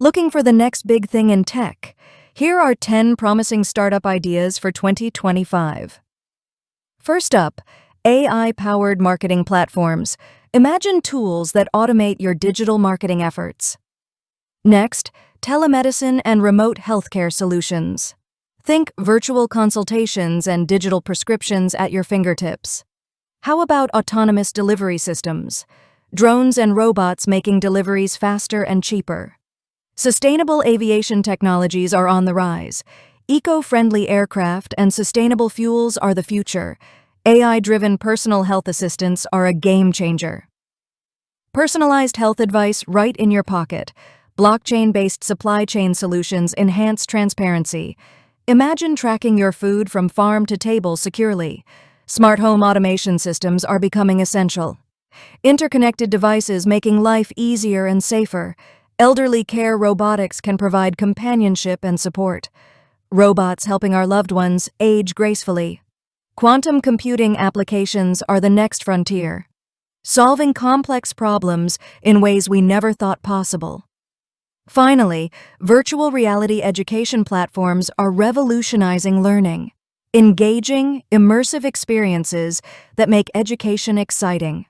Looking for the next big thing in tech? Here are 10 promising startup ideas for 2025. First up, AI-powered marketing platforms. Imagine tools that automate your digital marketing efforts. Next, telemedicine and remote healthcare solutions. Think virtual consultations and digital prescriptions at your fingertips. How about autonomous delivery systems? Drones and robots making deliveries faster and cheaper. Sustainable aviation technologies are on the rise. Eco-friendly aircraft and sustainable fuels are the future. AI-driven personal health assistants are a game changer. Personalized health advice right in your pocket. Blockchain-based supply chain solutions enhance transparency. Imagine tracking your food from farm to table securely. Smart home automation systems are becoming essential. Interconnected devices making life easier and safer. Elderly care robotics can provide companionship and support. Robots helping our loved ones age gracefully. Quantum computing applications are the next frontier, solving complex problems in ways we never thought possible. Finally, virtual reality education platforms are revolutionizing learning. Engaging, immersive experiences that make education exciting.